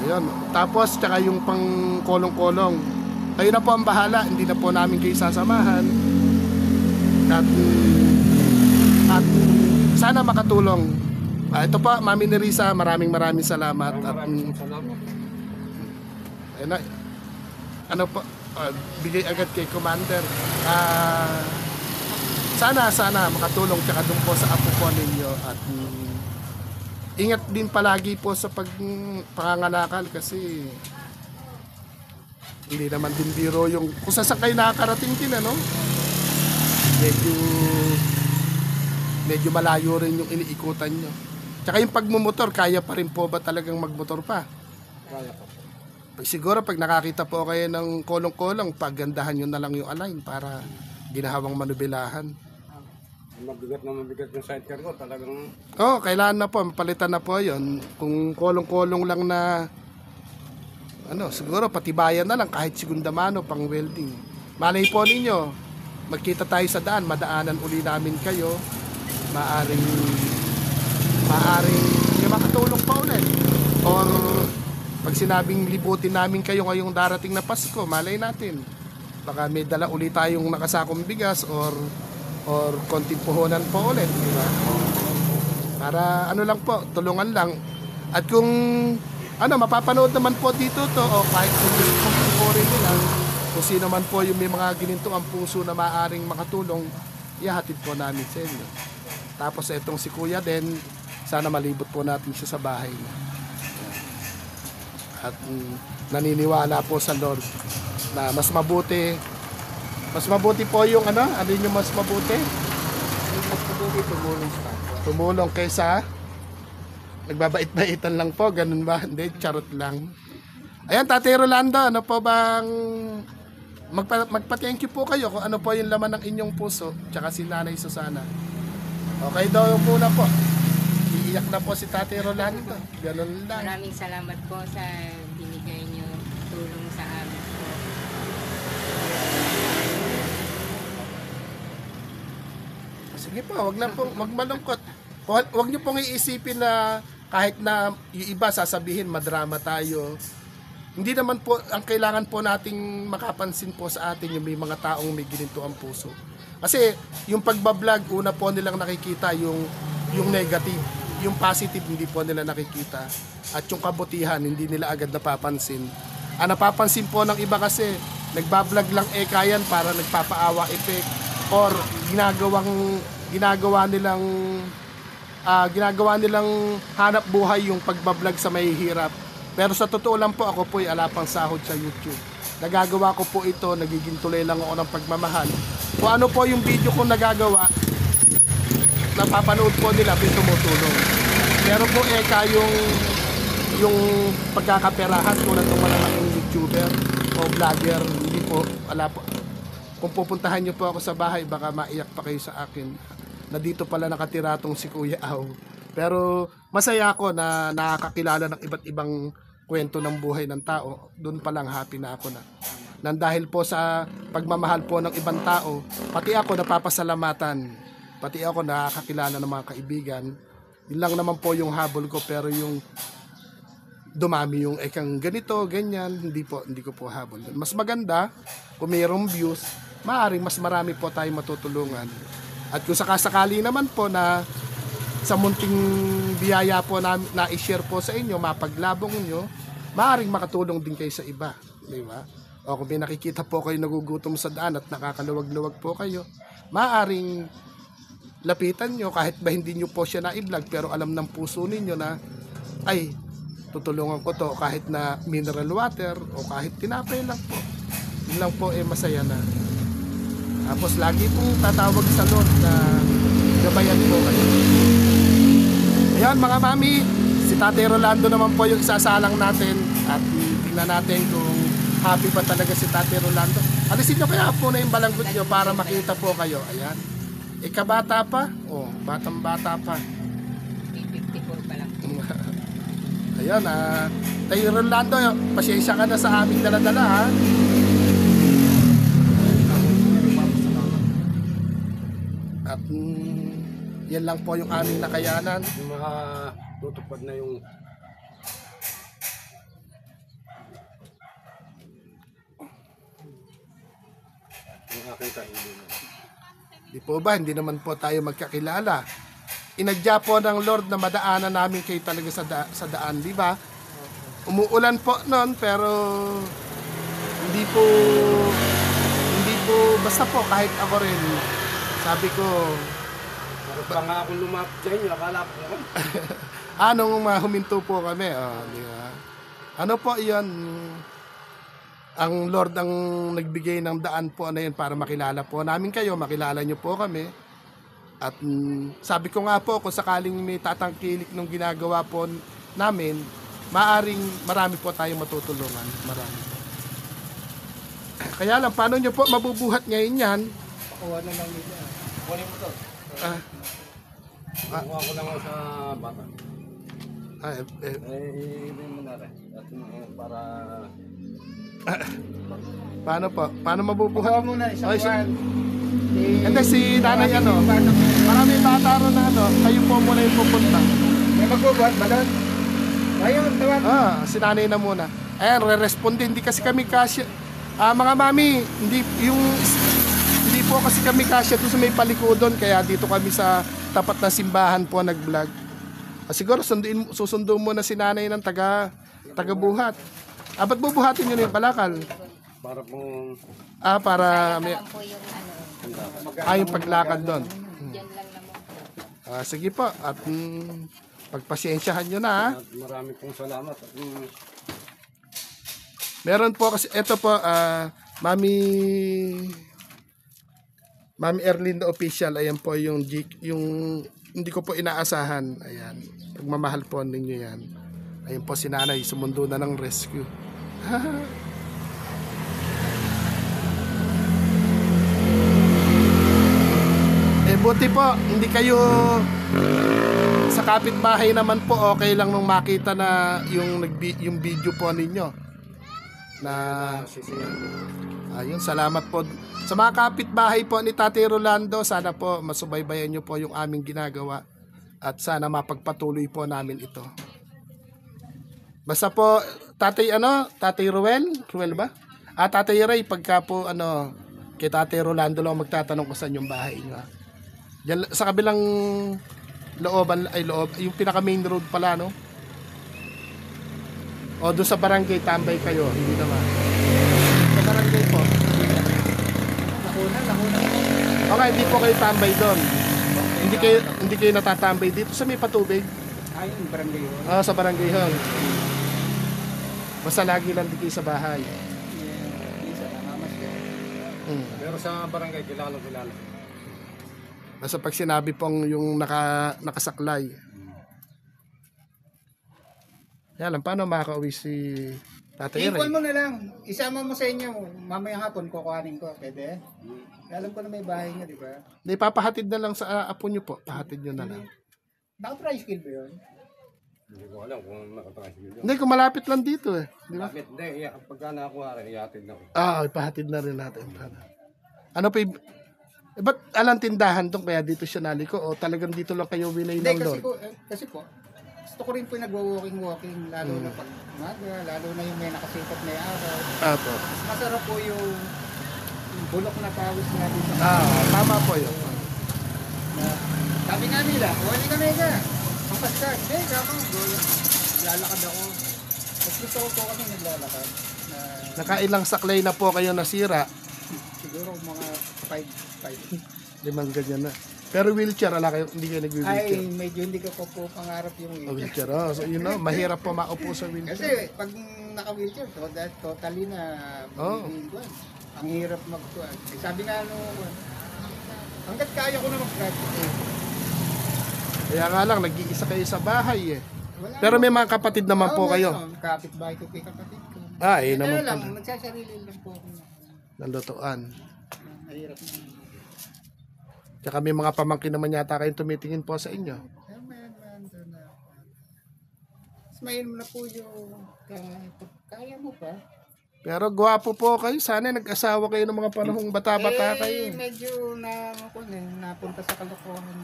Ayun, tapos tsaka yung pang kolong-kolong. Kayo na po ang bahala, hindi na po namin kayo sasamahan. At sana makatulong. Ito po, Mami ni Risa, maraming salamat. Maraming salamat. Ayun na, bigay agad kay Commander. Sana makatulong tsaka doon po sa apo po ninyo at ingat din palagi po sa pangangalakal kasi hindi naman din biro yung kung saan kayo nakakarating din medyo malayo rin yung iniikutan nyo. Tsaka yung pagmumotor, kaya pa rin po ba talagang magmotor pa? Kaya po. Siguro pag nakakita po kayo ng kolong-kolong, paggandahan nyo na lang yung align para ginahawang manubilahan. Mabigat yung sidecar ko, talagang... Kailangan na po, mapalitan na po yon. Kung kolong-kolong lang na, siguro patibayan na lang kahit segunda mano pang welding. Malay po ninyo, magkita tayo sa daan, madaanan uli namin kayo, maaring makatulong pa ulit. Or pag sinabing libutin namin kayo ngayong darating na Pasko, malay natin. Baka may dala ulit tayong nakasakong bigas or konting puhunan po ulit, di ba? Para lang po, tulungan lang. At kung mapapanood naman po dito to o kahit kung panoorin nila, kung sino man po yung may mga gininto ang puso na maaring makatulong, ihahatid po namin sa inyo. Tapos itong si Kuya din, sana malibot po natin siya sa bahay niya. At naniniwala po sa Lord na mas mabuti po yung ano yung mas mabuti? Mas mabuti tumulong sa kapwa. Tumulong kaysa nagbabait-baitan lang po, ganun ba? Hindi, charot lang. Ayan, Tate Rolando, ano po bang magpa-thank you po kayo kung ano po yung laman ng inyong puso, tsaka si Nanay Susana. Okay daw muna po. Iiyak na po si Tate Rolando. Ganun lang. Maraming salamat po sa binigay niyo tulong sa amin po. Sige po, wag malungkot. Wag niyo pong iisipin na kahit na yung iba sasabihin madrama tayo. Hindi naman po, ang kailangan po nating makapansin po sa atin yung may mga taong may gininto ang puso. Kasi yung pagbablog, una po nilang nakikita yung negative. Yung positive, hindi po nila nakikita. At yung kabutihan, hindi nila agad napapansin. Ang napapansin po ng iba kasi, nagbablog lang kayan para nagpapaawa effect or ginagawa nilang hanap buhay yung pagbablog sa mahihirap. Pero sa totoo lang po, ako po'y alapang sahod sa YouTube. Nagagawa ko po ito, nagiging tuloy lang ako ng pagmamahal. Kung ano po yung video kong nagagawa, napapanood po nila, tumutulong. Pero po yung pagkakaperahan tulad ng malalaking YouTuber o vlogger, hindi po, wala po. Kung pupuntahan nyo po ako sa bahay, baka maiyak pa kayo sa akin na dito pala nakatira tong si Kuya Aw. Pero masaya ako na nakakakilala ng iba't ibang kwento ng buhay ng tao. Doon pa lang happy na ako na. Nang dahil po sa pagmamahal po ng ibang tao, pati ako napapasalamatan. Pati ako nakakakilala ng mga kaibigan. Yun lang naman po yung habol ko, pero yung dumami yung ekang ganito, ganyan, hindi ko po habol. Mas maganda kung mayroong views, maaaring mas marami po tayo matutulungan. At kung sakasakali naman po na sa munting biyaya po na i-share po sa inyo, mapaglabong nyo, maaaring makatulong din kayo sa iba. Di ba? O kung may nakikita po kayo nagugutom sa daan at nakakaluwag-luwag po kayo, maaaring lapitan nyo kahit ba hindi nyo po siya na-vlog pero alam ng puso ninyo na ay tutulungan ko to kahit na mineral water o kahit tinapay lang po. Yun lang po masaya na. Tapos lagi pong tatawag sa Lord na gabayan po kayo. Ayan mga mami, si Tatay Rolando naman po yung isasalang natin at tingnan natin kung happy pa talaga si Tatay Rolando. Alisin nyo kaya po na yung balanggot nyo para makita po kayo. Ayan. Ikabata pa? Oh, batang bata pa. 54 pa lang. Ayan, Tay Rolando, pasensya ka na sa aming daladala ha. At yan lang po yung aming nakayanan. Yung mga tutupad na yung aking kainin. Di po ba, hindi naman po tayo magkakilala. Inadya po ng Lord na madaanan namin kayo talaga sa daan, di ba? Umuulan po noon pero hindi po basta po kahit ako rin. Sabi ko, Bakit pa nga ako lumapit sa inyo, akala ko naman. anong huminto po kami, di ba? Ano po 'yan? Ang Lord ang nagbigay ng daan po na yun para makilala po namin kayo, makilala nyo po kami. At sabi ko nga po, kung sakaling may tatangkilik nung ginagawa po namin, marami po tayong matutulungan. Marami po. Kaya lang, paano nyo po mabubuhat ngayon yan? Pakuha na lang nila. Kunin mo to. Kuha ko lang ako sa bata. Ibigay mo na rin. At para Paano po? Paano mabubuhat? Pakuha muna isang Ay, buwan. Hindi, si nanay maraming bata ron na kayo po muna yung pupunta. May magbubuhat ba doon? Ayun, tawag. Si nanay na muna. Ayan, re-responde. Hindi kasi kami kasya. Mga mami, hindi po kasi kami kasya doon sa may palikudon. Kaya dito kami sa tapat ng simbahan po nag-vlog. Siguro susundo muna si nanay ng taga-buhat. Ba't bubuhatin nyo na yung kalakal? para pong Para may... Alam po yung yung paglakad doon. Diyan lang naman po. Sige po. At pagpasensyahan nyo na ha. at marami pong salamat. At Meron po kasi, ito po, Mami Erlinda Official, ayan po yung hindi ko po inaasahan. Ayan, pagmamahal po ninyo yan. Ayan po si nanay, sumundo na ng rescue. Buti po, hindi kayo sa kapitbahay naman po, okay lang nung makita na yung video po ninyo. Na ayun, salamat po sa mga kapitbahay po ni Tatay Rolando. Sana po masubaybayan nyo po yung aming ginagawa at sana mapagpatuloy po namin ito. Basta po Tatay Ruel ba? Tatay Ray, pagka po kay Tatay Rolando lang magtatanong ko saan yung bahay niya. Diyan, sa kabilang loob, yung pinaka main road pala, no? O doon sa barangay tambay kayo, hindi naman. Sa barangay po. Lakuna. Okay, hindi po kayo tambay doon. Hindi kayo natatambay dito sa may patubig. Ayun, barangay yun. Sa barangay hall. Basta lagi lang di kayo sa bahay. Isa na mamas ko. pero sa barangay, kilala. Basta pag sinabi pong yung nakasaklay. Yan lang, paano makaka-uwi si Tatay I-call Ray? mo na lang. Isama mo sa inyo. Mamayang hapon, kukuhanin ko. Pwede? Alam ko na may bahay niya, di ba? Hindi, papahatid na lang sa apo nyo po. Pahatid nyo na lang. Naka-tricycle ba yun? Hindi ko alam kung nakatricycle yun. Hindi, kung malapit lang dito eh. Di ba? Bakit? Hindi, pagka nakakuha rin, iatid na ko. Ipahatid na rin natin. Ano pa ba't alang tindahan tong kaya dito siya naliko? O talagang dito lang kayo winay Hindi, ng Lord? kasi po, gusto ko rin po nagwo-walking, lalo na pag umaga, lalo na yung may nakasikat na araw. Apo. Mas masarap po yung bulok na pawis natin sa Tama po yun. Sabi nga nila, wala ka na ka. Kampas ka. Hindi, kamo. Lalakad ako. Mas gusto ko po kami naglalakad. Na, Nakailang saklay na po kayo nasira. siguro mga 5. 5 ganyan na. Pero wheelchair, ala kayo, hindi kayo Ay, nag-wheelchair. medyo hindi ko po pangarap yung Oh, wheelchair, oh. So, you know, mahirap po maupo sa wheelchair. Kasi pag naka-wheelchair, totally na Oo. ang hirap magkuhan. Eh, sabi nga hanggat kaya ko na mag-practice. Kaya nga lang, nag-iisa kayo sa bahay eh. Wala Pero may mga kapatid naman po kayo. Kapit-bahay ko kay kapatid ko. Ah, eh, Kaya naman lang, pala. nagsasarili lang po ako. Nandotoan. Mahirap na. Tsaka may mga pamangkin naman yata kayong tumitingin po sa inyo. Doon na. Smayin mo na po yung kaya mo pa. Pero gwapo po kayo. Sana nag-asawa kayo ng mga panahong bata-bata kayo. Medyo napunta sa kalokohan.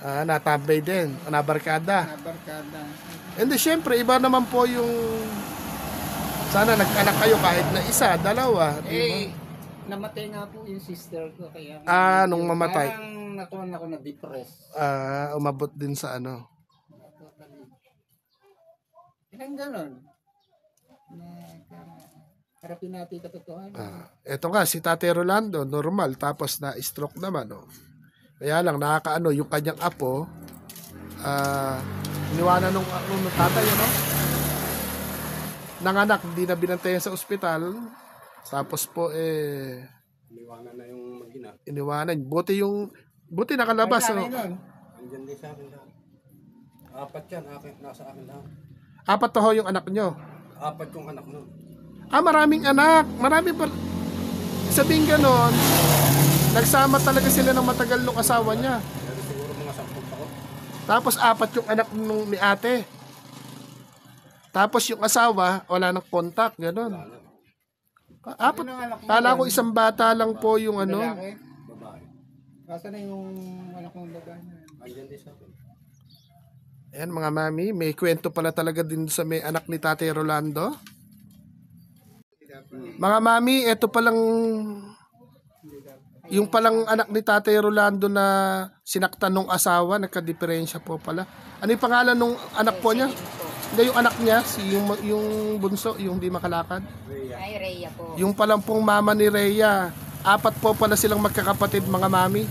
Ah, natambay din. Nabarkada. Nabarkada. And syempre, iba naman po yung... Sana nag-anak kayo kahit na isa, dalawa. Namatay nga po yung sister ko. Kaya Ah, nung mamatay. parang nakuha ako na-depress. Ah, umabot din sa ano. Ilang ganon. Harapin natin katotohanan. Eto nga, si Tate Rolando, normal. Tapos na-stroke naman. Oh. Kaya lang, nakakaano, yung kanyang apo, iniwanan nung tatay, ano? Nanganak, hindi na binantayan sa ospital. Tapos po, Liwangan na yung mag-ina. iniwanan. Buti nakalabas. Ay, Oh. nun. Andyan din sa akin lahat. 4 yan, nasa akin lahat. 4 to ho yung anak nyo. 4 yung anak nun. Ah, maraming anak. Marami pa. Sabihin ganon, nagsama talaga sila ng matagal nung asawa niya. Pero siguro mga 10 taon. Tapos 4 yung anak nung ni ate. Tapos yung asawa, wala nang contact, ganon. 4. Kala ko isang bata lang po yung ano. Lalaki. Babae. Kasa na yung anak mong babae na. Andyan din sa akin. Ayan mga mami, may kwento pala talaga din sa may anak ni Tate Rolando. Mga mami, ito palang yung palang anak ni Tate Rolando na sinaktan nung asawa, nagka-diferensya po pala. Ano yung pangalan nung anak po niya? Hindi, yung anak niya, yung bunso, yung di makalakad. Ay, Rhea po. Yung palang pong mama ni Rhea, 4 po pala silang magkakapatid mga mami.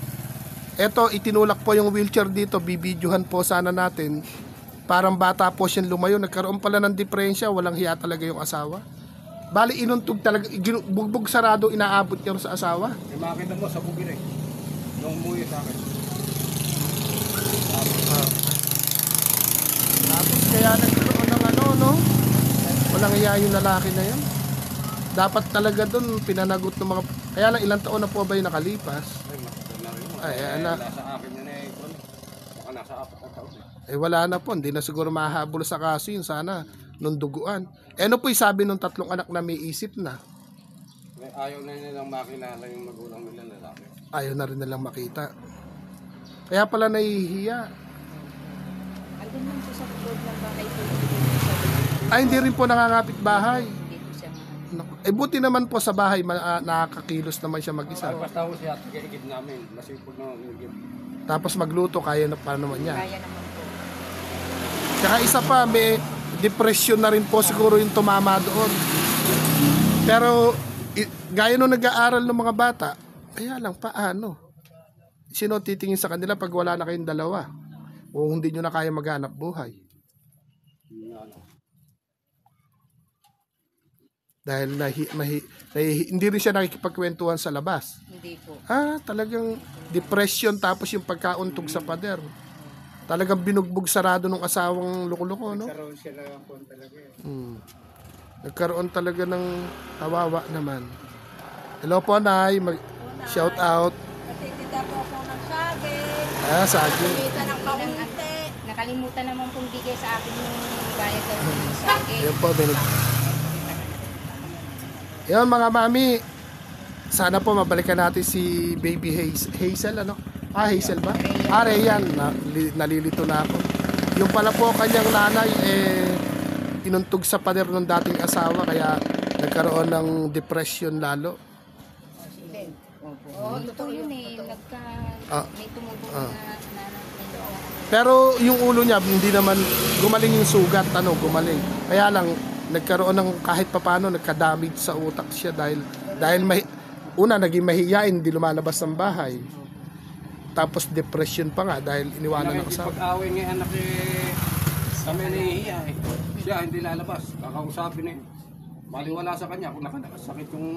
Eto, itinulak po yung wheelchair dito, bibidyohan po sana natin. Parang bata po siyang lumayo, nagkaroon pala ng diferensya, walang hiya talaga yung asawa. Bali, inuntog talaga, bugbog sarado, inaabot niya sa asawa. May makita mo sa bugir eh. Nung umuwi sa akin. Tapos kaya nagkaroon ng ano, no? Walang hiya yung lalaki na yan. Dapat talaga doon, pinanagot ng mga... Kaya lang, ilang taon na po ba yung nakalipas? Ay, matagal na rin. Ay, ala. Nasa akin yun eh. Baka nasa 4 na taon eh. Wala na po, hindi na siguro mahahabol sa kaso yun, sana, nung duguan. Ano po yung sabi nung 3 anak na may isip na? Ayaw na nilang makilala yung magulang nila lalaki. Ayaw na rin nilang makita. Kaya pala nahihiya. Andun lang po sa loob ng bahay po. Ay, hindi rin po nangangapit bahay. Hindi po siya Buti naman po sa bahay, nakakakilos naman siya mag-isa. Basta ko siya, tigil namin. Masipag na nagigib. Tapos magluto, kaya na pa naman niya. kaya naman po. Tsaka isa pa, may depression na rin po siguro yung tumama doon. Pero, gaya nung nag-aaral ng mga bata, kaya lang, paano? Sino titingin sa kanila pag wala na kayong dalawa? O hindi nyo na kaya maghanap buhay? Dahil hindi rin siya nakikipagkwentuhan sa labas. Hindi po. Talagang depression tapos yung pagkauntog sa pader. Talagang binugbog sarado ng asawang loko-loko, no? Karoon siya lang po talaga eh. Nagkaroon talaga ng kawawa naman. Hello po, Nay. Shout out. Natitita po ako ng saging. Saging. Kita ng kaunti. Nakalimutan naman pong bigay sa akin yung bayad daw ng saging. Yan po, Yan mga mami. Sana po mabalikan natin si Baby Hazel, ano? Hazel ba? Rheyan. Nalilito na ako. Yung pala po kanyang nanay, inuntog sa pader ng dating asawa, kaya nagkaroon ng depression lalo. Oo, totoo yun eh. May tumubong na Pero yung ulo niya, hindi naman gumaling yung sugat, gumaling. Kaya lang, nagkaroon ng kahit papano, nagka-damage sa utak siya dahil naging mahiyain, hindi lumalabas ng bahay. Tapos depression pa nga dahil iniwanan ng asawa. Pag-away ng anak kami nahihiya eh. Siya hindi lalabas. Kakausapin eh. Maliwala sa kanya kung nakasakit yung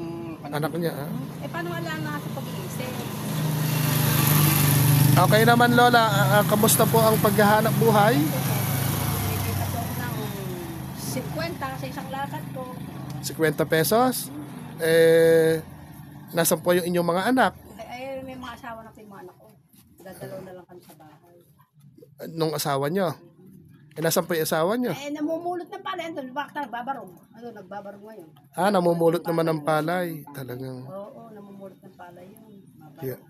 Anak niya, ha? Paano wala nga sa pag-iisip? Okay naman, Lola. Kamusta po ang paghahanap buhay? Nakikita po ako ng 50 sa isang lakad ko. 50 pesos? Nasaan po yung inyong mga anak? Ay, may mga asawa na po yung mga anak ko. Dadalaw na lang kami sa bahay. Nung asawa nyo? Nasaan po yung asawa nyo? Namumulot ng palay. Ito, bakit nagbabarong? Nagbabarong ngayon. Namumulot naman ng palay. Talagang, Oo, namumulot ng palay yun. yeah.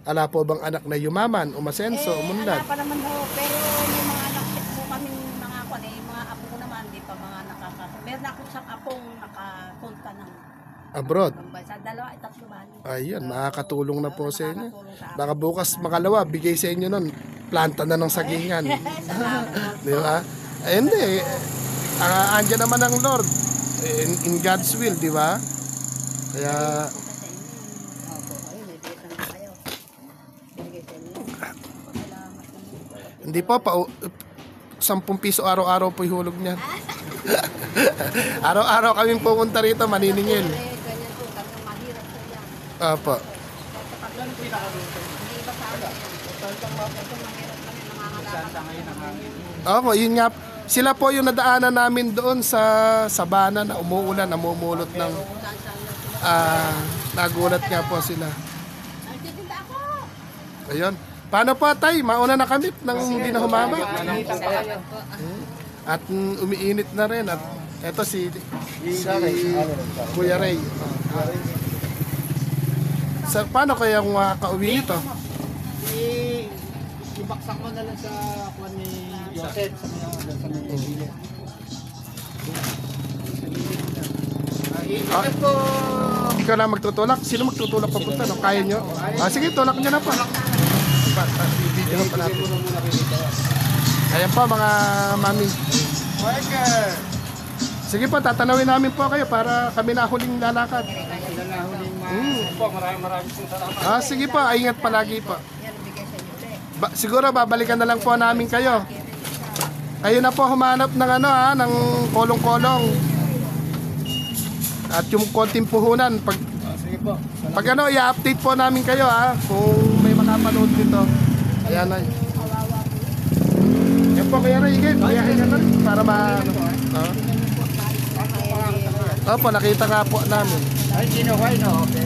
Ala po bang anak na yumaman, umasenso, umunlad? Wala pa naman ho, pero may mga anak po kami mga ako mga apo ko naman, di pa mga nakakasunod. Meron ako isang apong nakapunta ng Abroad. bansa. Dalawa, tatlo ba? Ayun, makakatulong na po sa inyo. Nakakatulong sa akin. Baka bukas makalawa, bigay sa inyo nun. Planta na ng sagingan. Salamat. Di ba? Hindi. Andyan naman ang Lord. In God's will, di ba? Kaya, Opo, ayun, may bigay na kayo. Binigay sa inyo. Salamat. hindi po, 10 piso araw-araw po ihulog niya. Araw-araw kaming pupunta rito, maniningil. Ganyan po, talagang mahirap po yan. Opo. Hindi iba sa amin yan. Ito mahirap lang yan, nangangalakal. Opo, yun nga. Sila po yung nadaanan namin doon sa sabana na umuulan, namumulot ng... nagulat nga po sila. Nagtitinda ako! Ayun. Paano po, Tay? Mauna na kami nang hindi na humaba. At umiinit na rin. At eto si Kuya Ray. Paano kaya kung makakauwi ito? Ibaksak mo na lang sa kuwan ni Joseph sa mga gilid. Ikaw na magtutulak? Sino magtutulak papunta? No? Kaya nyo? Sige, tulak nyo na po. Video pa natin. Ayan po mga mami. Sige po, tatanawin namin po kayo para kami na huling lalakad. po. Maraming salamat. Sige po, ingat palagi po. Yan, bigay sa inyo ulit. Siguro babalikan na lang po namin kayo. Kayo na po humanap ng ng kolong-kolong. At yung konting puhunan, Sige po. pag i-update po namin kayo kung may makapanood dito. Ayan na. Yan po kaya Ray, biyahin ka na rin para Opo, nakita nga po namin. Ay, sino kayo, no? Okay.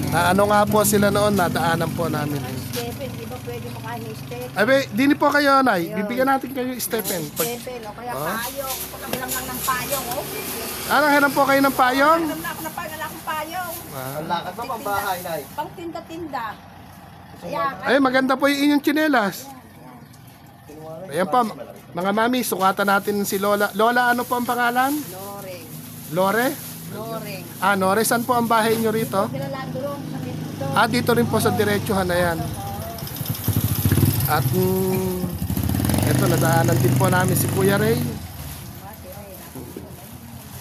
Ano nga po sila noon, nadaanan po namin. Stephen, di ba pwede makahin Stephen? Ay, dini po kayo, Nay. Bibigyan natin kayo, Stephen. Stephen, o kaya payong. Pagkabilang lang ng payong, Hiram po kayo ng payong? Alam na ako na payong, wala akong payong. Ang lakad mo pang bahay, Nay. Pang tinda-tinda. Ayan, Ay, maganda po yung inyong tsinelas. Ayan po, mga mami, sukatan natin si Lola. Lola, ano po ang pangalan? Loring. Lore? Loring. Nore, saan po ang bahay nyo rito? Pinalandurong sa dito. Dito rin po sa diretsuhan na yan. At eto, nadaanan din po namin si Kuya Ray.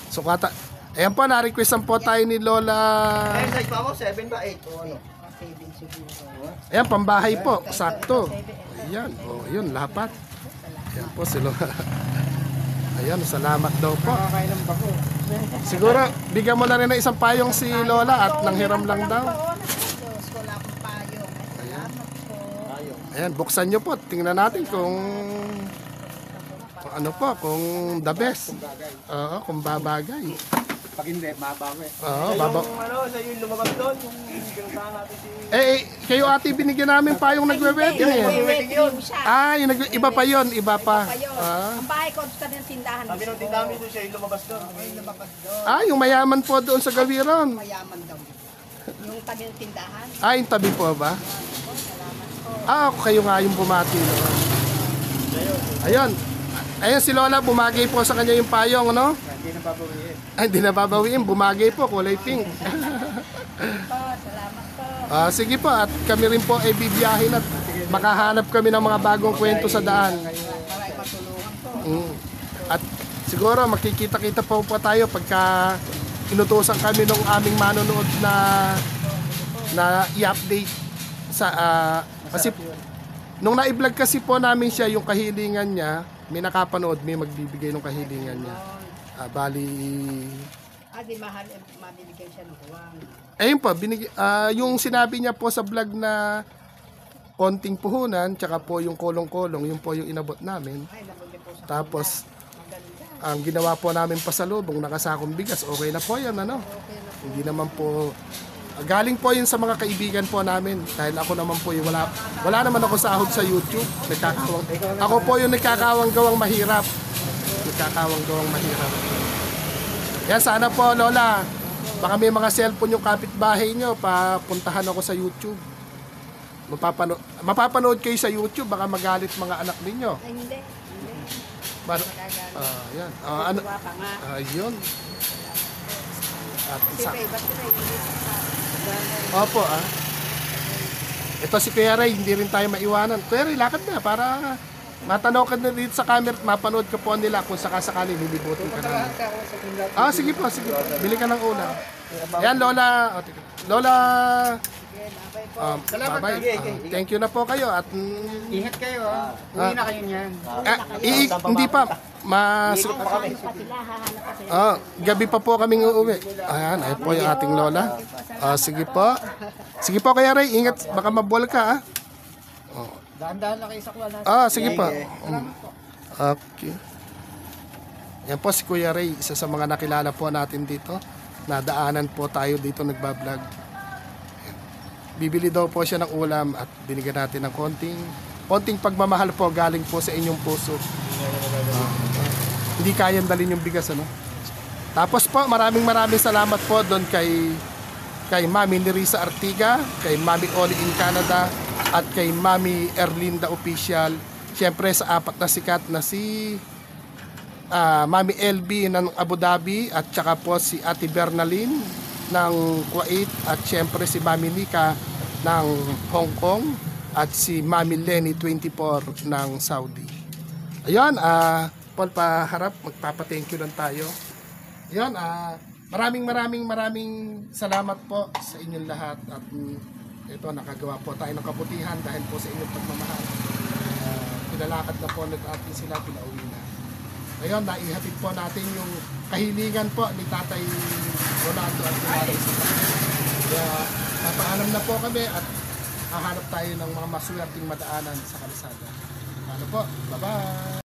Sukata. Ayan po, na-requestan po tayo ni Lola. Ay, size pa mo, 7 ba 8 o ano? Ayan, pambahay po. Sakto. Ayan. Yun, lapat. Ayan po si Lola. Ayan, salamat daw po. Kakailan ba ko? Siguro, bigyan mo na rin ng isang payong si Lola at nanghiram lang daw. Diyos ko, wala akong payong. Salamat po. Ayan, buksan nyo po. Tingnan natin kung ano po, kung the best. Oo, kung babagay. Pag hindi, mabago eh. Oo, Yung sa yung lumabas doon, yung pinuntahan natin si... Kayo ate, binigyan namin payong nagwe-wedding eh. Wedding yun siya. Yung iba pa yon, iba pa. Ayun. Ang bahay ko, sa ng tindahan. Sabi nung tindami doon siya, yung lumabas doon. Yung mayaman po doon sa Gawiron. Mayaman daw. Yung tabi ng tindahan. Yung tabi po ba? Kayo nga yung bumati. No? Ayun. Ayun si Lola, bumagay po sa kanya yung payong, no? Hindi na babawiin. Hindi na babawiin, bumagay po, kulay pink. Po, salamat po. Sige po, at kami rin po ay bibiyahin at Sige, makahanap kami ng mga bagong kwento sa daan. Para matulungan po. At siguro makikita-kita pa tayo pagka inutusan kami ng aming manonood na i-update sa kasi nung na-vlog kasi po namin siya yung kahilingan niya, may nakapanood, may magbibigay ng kahilingan niya. Bali Di mahal, mabibigyan siya ng huwang. ayun po, yung sinabi niya po sa vlog na konting puhunan, tsaka po yung kolong-kolong, yun po yung inabot namin. Ay, nabuli po sa Tapos, maganda. ang ginawa po namin pasalubong, nakasakong bigas, okay na po yan, ano? Hindi naman po, galing po yun sa mga kaibigan po namin. Dahil ako naman po, wala naman ako sahod sa YouTube. Ako po yung nagkakawang-gawang mahirap. Nagkakawang-gawang mahirap. Yan, sana po, Lola. Baka may mga cellphone yung kapitbahay nyo, papuntahan ako sa YouTube. Mapapanood kayo sa YouTube, baka magalit mga anak ninyo. Ay, hindi. Yan. Ano? Tuwa pa nga. Ayun. At isa. Siyempre, ba't sila hindi sa Opo, Ito si Kuya Ray, hindi rin tayo maiwanan. Kuya Ray, lakad na para matanaw ka na dito sa camera at mapanood ka po nila kung sakasakali lilibutin ka namin. Sige po, sige po. Bili ka ng ulam. Ayan, Lola. Lola. Bye-bye. Thank you na po kayo at Ingat kayo, uwi na kayo niyan. hindi pa. sila, hahanap pa sila. Gabi pa po kaming uuwi. Ayan, ay po yung ating Lola. Sige po. Sige po, Kuya Ray. Ingat, baka mabuwal ka, Dahan-dahan lang kayo sa kuwan. sige pa. Okay. Yan po si Kuya Ray, isa sa mga nakilala po natin dito. Nadaanan po tayo dito nagbablog. Bibili daw po siya ng ulam at binigyan natin ng konting pagmamahal po galing po sa inyong puso. Hindi kayang dalhin yung bigas, ano? Tapos po, maraming salamat po doon kay Mami Nerissa Artiga, kay Mami Oli in Canada, at kay Mami Erlinda Official. Siyempre sa apat na sikat na si Mami LB ng Abu Dhabi, at saka po si Ate Bernalyn ng Kuwait, at siyempre si Mami Nika ng Hong Kong, at si Mami Lenny 24 ng Saudi. Ayun, Paul, paharap, magpapa-thank you lang tayo. Ayun, maraming salamat po sa inyong lahat, at ito, nakagawa po tayo ng kabutihan dahil po sa inyong pagmamahal. Pinalakad na po natin sila, pinauwi na. Ngayon, naihatid po natin yung kahilingan po ni Tatay Rolando at Nanay Susana. Kaya, papaalam na po kami at hahanap tayo ng mga maswerteng madaanan sa kalsada. Ano po? Bye-bye!